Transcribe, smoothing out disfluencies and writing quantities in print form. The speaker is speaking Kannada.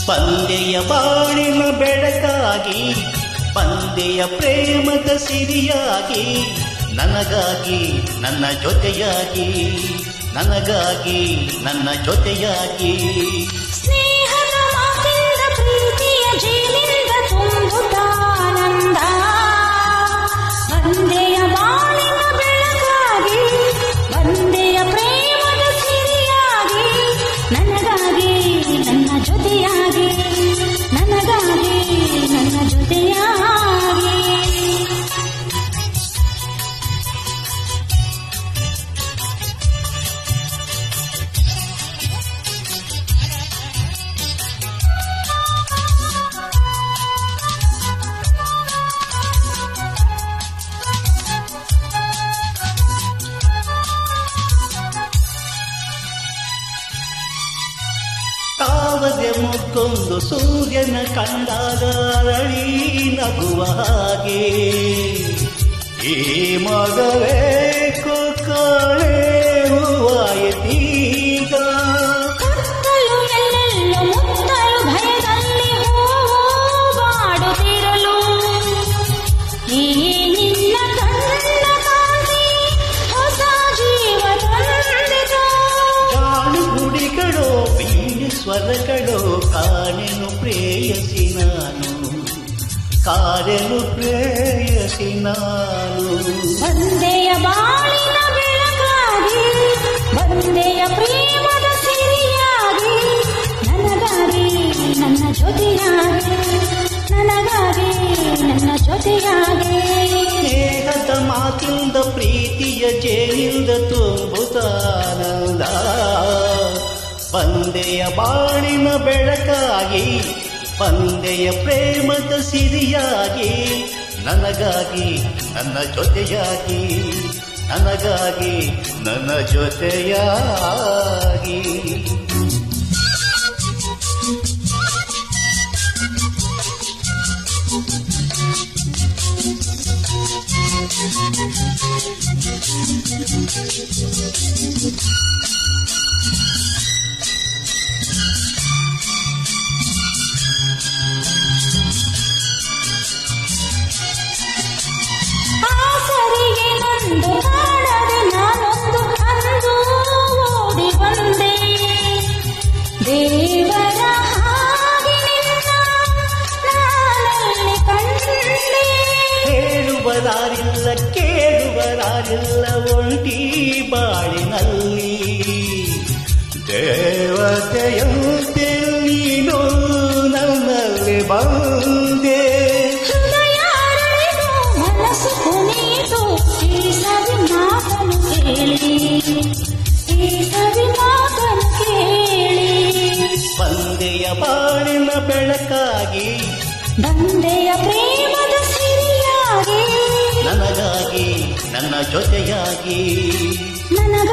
ಬಂದೆಯ ಬಾಳಿನ ಬೆಳಕಾಗಿ, ಬಂದೆಯ ಪ್ರೇಮದ ಸಿರಿಯಾಗಿ, ನನಗಾಗಿ ನನ್ನ ಜೊತೆಯಾಗಿ, ನನಗಾಗಿ ನನ್ನ ಜೊತೆಯಾಗಿ. ಸ್ನೇಹದ ಮಾತಿಂದ ಪ್ರೀತಿಯ ಜೀವಿಂದ ತುಂಬುತ್ತಾನಂದ. ಬಂದೆಯ ಬಾಳಿನ ಬೆಳಕಾಗಿ, ಬಂದೆಯ ಪ್ರೇಮದ ಸಿರಿಯಾಗಿ, ನನಗಾಗಿ ನನ್ನ ಜೊತೆಯಾಗಿ, ನನಗಾಗಿ ನನ್ನ ಜೊತೆಯಾಗಿ. ತಾವದೆ ಮುಕ್ಕೊಂದು ಸೂರ್ಯನ ಕಂಡಾಗ ಅರಳಿ ನಗುವ ಹಾಗೆ, ಈ ಮಗವೇ ಕೊಕ್ಕಳೆ ಹೂವಾಯಿತೀಗ. ಕತ್ತಲು ಎಲ್ಲೆಲ್ಲೂ ಮುತ್ತಲು ಭಯದಲ್ಲಿ ಬಾಡುತ್ತಿರಲು, ಈ ನಿನ್ನ ಕಣ್ಣ ಕಾಂತಿ ಹೊಸ ಜೀವ ತಂದಿತು. ಜಾಣು ಗುಡಿಗಳು ಬೀಳಿ ಸ್ವರಗಳು ಕಾಣೆನು ಪ್ರೇಯಸಿ ನಾನು, ಕಾಣೆನು ಪ್ರೇಯಸಿ ನಾನು. ಬಂದೆಯ ಬಾಳಿನ ಬೆಳಕಾಗಿ, ಬಂದೆಯ ಪ್ರೇಮದ ಸಿರಿಯಾಗಿ, ನನಗಾಗಿ ನನ್ನ ಜೊತೆಯಾಗಿ, ನನಗಾಗಿ ನನ್ನ ಜೊತೆಯಾಗಿ. ಸ್ನೇಹದ ಮಾತಿಂದ ಪ್ರೀತಿಯ ಜೇನಿಂದ ತುಂಬುತ್ತಾನಂದ. ಬಂದೆಯ ಬಾಳಿನ ಬೆಳಕಾಗಿ, ಬಂದೆಯ ಪ್ರೇಮದ ಸಿರಿಯಾಗಿ, ನನಗಾಗಿ ನನ್ನ ಜೊತೆಯಾಗಿ, ನನಗಾಗಿ ನನ್ನ ಜೊತೆಯಾಗಿ. ಆಸರಿಗೆ ನಂದು ಕಾಣದೆ ನಾನೊಂದು ಅಂದು ಓಡಿ ಬಂದೆ. ದೇವರ ಹಾಗೆ ನಿನ್ನ ನಾನಲ್ಲಿ ಕಂಡೆ. ಹೇಳುವರಾರಿಲ್ಲ ಕೇಳುವರಾರಿಲ್ಲ ಒಂಟಿ ಬಾಳಿನಲ್ಲಿ, ದೇವತೆಯಂತೆ ನೀನು ನನ್ನಲ್ಲಿ ಬಂದೆ. ಹೃದಯಾರಳಿದು ಮನಸ್ಸು ಕುಣಿದು ಈ ಸವಿ ಮಾತನ್ನು ಕೇಳಿ, ಈ ಸವಿ ಮಾತನ್ನು ಕೇಳಿ. ಬಂದೆಯ ಬಾಳಿನ ಬೆಳಕಾಗಿ, ಬಂದೆಯ ಪ್ರೇಮದ ಸಿರಿಯಾಗಿ, ನನಗಾಗಿ ನನ್ನ ಜೊತೆಯಾಗಿ, ನನಗಾಗಿ